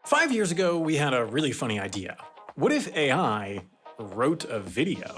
5 years ago, we had a really funny idea. What if AI wrote a video?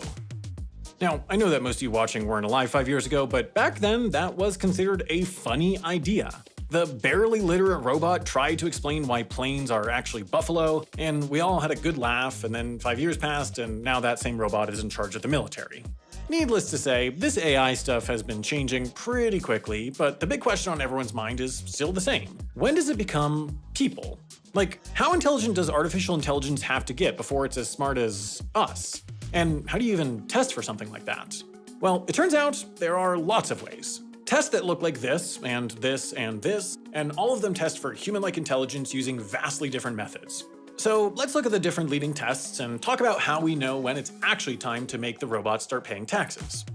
Now, I know that most of you watching weren't alive 5 years ago, but back then that was considered a funny idea. The barely literate robot tried to explain why planes are actually buffalo, and we all had a good laugh, and then 5 years passed, and now that same robot is in charge of the military. Needless to say, this AI stuff has been changing pretty quickly, but the big question on everyone's mind is still the same. When does it become people? Like, how intelligent does artificial intelligence have to get before it's as smart as us? And how do you even test for something like that? Well, it turns out there are lots of ways. Tests that look like this, and this, and this, and all of them test for human-like intelligence using vastly different methods. So let's look at the different leading tests and talk about how we know when it's actually time to make the robot start paying taxes.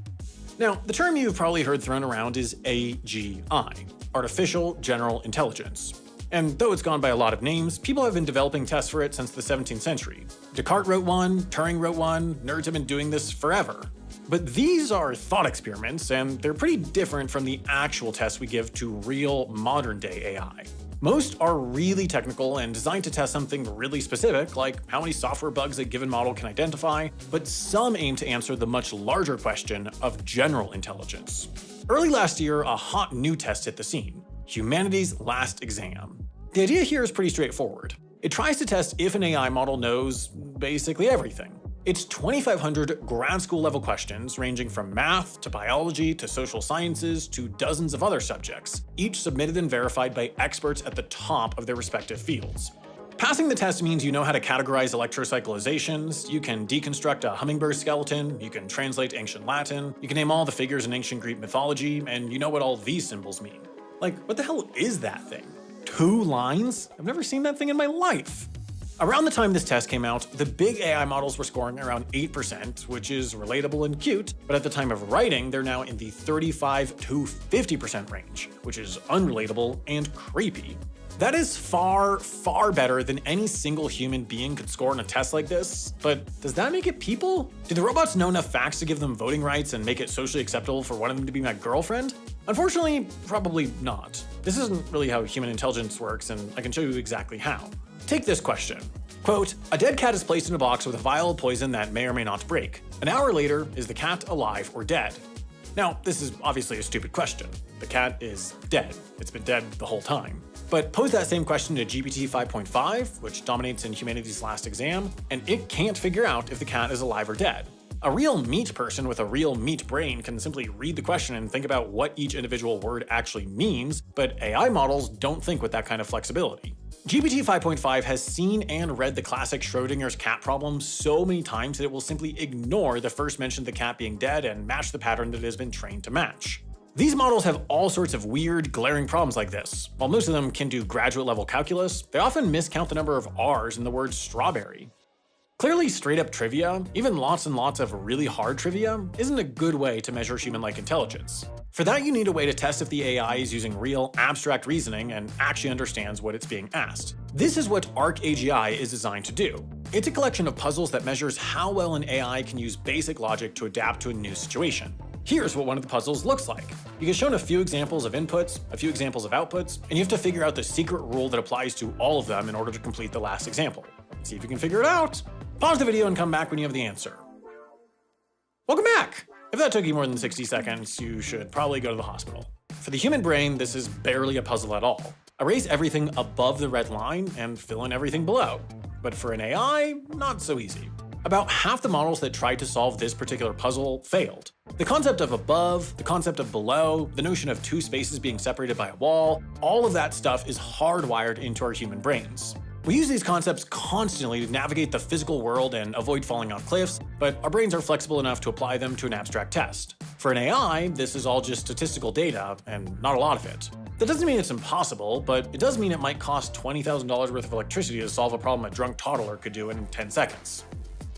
Now, the term you've probably heard thrown around is AGI, Artificial General Intelligence. And though it's gone by a lot of names, people have been developing tests for it since the 17th century. Descartes wrote one, Turing wrote one, nerds have been doing this forever. But these are thought experiments, and they're pretty different from the actual tests we give to real modern-day AI. Most are really technical and designed to test something really specific, like how many software bugs a given model can identify, but some aim to answer the much larger question of general intelligence. Early last year, a hot new test hit the scene: humanity's last exam. The idea here is pretty straightforward. It tries to test if an AI model knows basically everything. It's 2,500 grad school level questions ranging from math to biology to social sciences to dozens of other subjects, each submitted and verified by experts at the top of their respective fields. Passing the test means you know how to categorize electrocyclizations, you can deconstruct a hummingbird skeleton, you can translate ancient Latin, you can name all the figures in ancient Greek mythology, and you know what all these symbols mean. Like, what the hell is that thing? 2 lines? I've never seen that thing in my life. Around the time this test came out, the big AI models were scoring around 8%, which is relatable and cute, but at the time of writing, they're now in the 35 to 50% range, which is unrelatable and creepy. That is far, far better than any single human being could score on a test like this, but does that make it people? Do the robots know enough facts to give them voting rights and make it socially acceptable for one of them to be my girlfriend? Unfortunately, probably not. This isn't really how human intelligence works, and I can show you exactly how. Take this question. Quote, a dead cat is placed in a box with a vial of poison that may or may not break. An hour later, is the cat alive or dead? Now, this is obviously a stupid question. The cat is dead. It's been dead the whole time. But pose that same question to GPT 5.5, which dominates in humanity's last exam, and it can't figure out if the cat is alive or dead. A real meat person with a real meat brain can simply read the question and think about what each individual word actually means, but AI models don't think with that kind of flexibility. GPT 5.5 has seen and read the classic Schrodinger's cat problem so many times that it will simply ignore the first mention of the cat being dead and match the pattern that it has been trained to match. These models have all sorts of weird, glaring problems like this. While most of them can do graduate-level calculus, they often miscount the number of R's in the word strawberry. Clearly, straight-up trivia, even lots and lots of really hard trivia, isn't a good way to measure human-like intelligence. For that, you need a way to test if the AI is using real, abstract reasoning and actually understands what it's being asked. This is what ArcAGI is designed to do. It's a collection of puzzles that measures how well an AI can use basic logic to adapt to a new situation. Here's what one of the puzzles looks like. You get shown a few examples of inputs, a few examples of outputs, and you have to figure out the secret rule that applies to all of them in order to complete the last example. See if you can figure it out. Pause the video and come back when you have the answer. Welcome back! If that took you more than 60 seconds, you should probably go to the hospital. For the human brain, this is barely a puzzle at all. Erase everything above the red line and fill in everything below. But for an AI, not so easy. About half the models that tried to solve this particular puzzle failed. The concept of above, the concept of below, the notion of 2 spaces being separated by a wall, all of that stuff is hardwired into our human brains. We use these concepts constantly to navigate the physical world and avoid falling off cliffs, but our brains are flexible enough to apply them to an abstract test. For an AI, this is all just statistical data, and not a lot of it. That doesn't mean it's impossible, but it does mean it might cost $20,000 worth of electricity to solve a problem a drunk toddler could do in 10 seconds.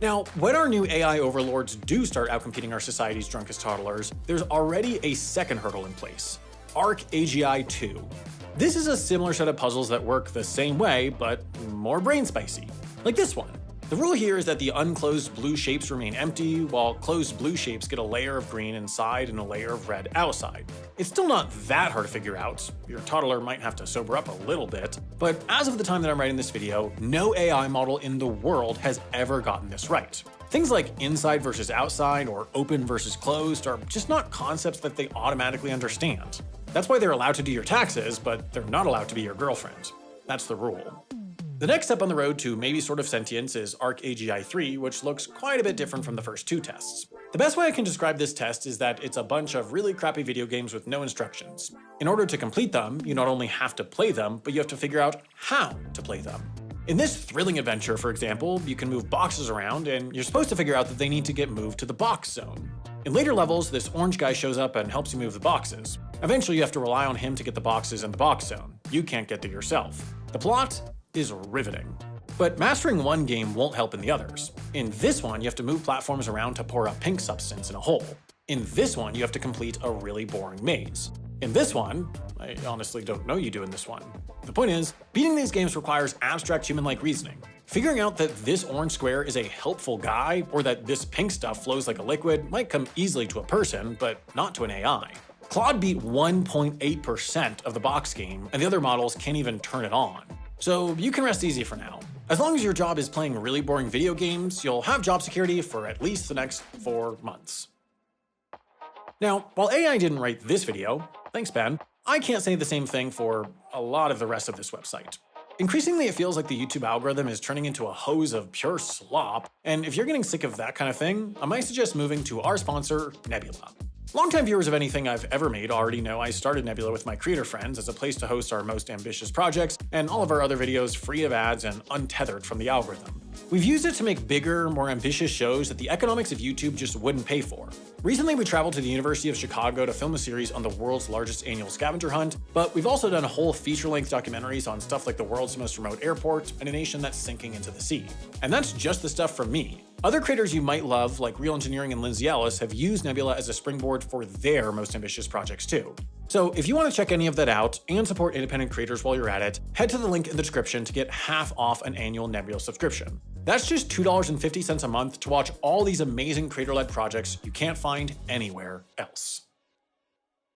Now, when our new AI overlords do start outcompeting our society's drunkest toddlers, there's already a second hurdle in place: ArcAGI 2. This is a similar set of puzzles that work the same way, but more brain spicy. Like this one. The rule here is that the unclosed blue shapes remain empty, while closed blue shapes get a layer of green inside and a layer of red outside. It's still not that hard to figure out. Your toddler might have to sober up a little bit, but as of the time that I'm writing this video, no AI model in the world has ever gotten this right. Things like inside versus outside or open versus closed are just not concepts that they automatically understand. That's why they're allowed to do your taxes, but they're not allowed to be your girlfriend. That's the rule. The next step on the road to maybe sort of sentience is ArcAGI 3, which looks quite a bit different from the first two tests. The best way I can describe this test is that it's a bunch of really crappy video games with no instructions. In order to complete them, you not only have to play them, but you have to figure out how to play them. In this thrilling adventure, for example, you can move boxes around, and you're supposed to figure out that they need to get moved to the box zone. In later levels, this orange guy shows up and helps you move the boxes. Eventually, you have to rely on him to get the boxes in the box zone. You can't get there yourself. The plot is riveting. But mastering one game won't help in the others. In this one, you have to move platforms around to pour a pink substance in a hole. In this one, you have to complete a really boring maze. In this one, I honestly don't know you do in this one. The point is, beating these games requires abstract human-like reasoning. Figuring out that this orange square is a helpful guy, or that this pink stuff flows like a liquid, might come easily to a person, but not to an AI. Claude beat 1.8% of the box game, and the other models can't even turn it on. So you can rest easy for now. As long as your job is playing really boring video games, you'll have job security for at least the next 4 months. Now, while AI didn't write this video, thanks Ben, I can't say the same thing for a lot of the rest of this website. Increasingly, it feels like the YouTube algorithm is turning into a hose of pure slop, and if you're getting sick of that kind of thing, I might suggest moving to our sponsor, Nebula. Longtime viewers of anything I've ever made already know I started Nebula with my creator friends as a place to host our most ambitious projects and all of our other videos free of ads and untethered from the algorithm. We've used it to make bigger, more ambitious shows that the economics of YouTube just wouldn't pay for. Recently, we traveled to the University of Chicago to film a series on the world's largest annual scavenger hunt, but we've also done whole feature-length documentaries on stuff like the world's most remote airport and a nation that's sinking into the sea. And that's just the stuff from me. Other creators you might love, like Real Engineering and Lindsay Ellis, have used Nebula as a springboard for their most ambitious projects too. So if you want to check any of that out and support independent creators while you're at it, head to the link in the description to get half off an annual Nebula subscription. That's just $2.50 a month to watch all these amazing creator-led projects you can't find anywhere else.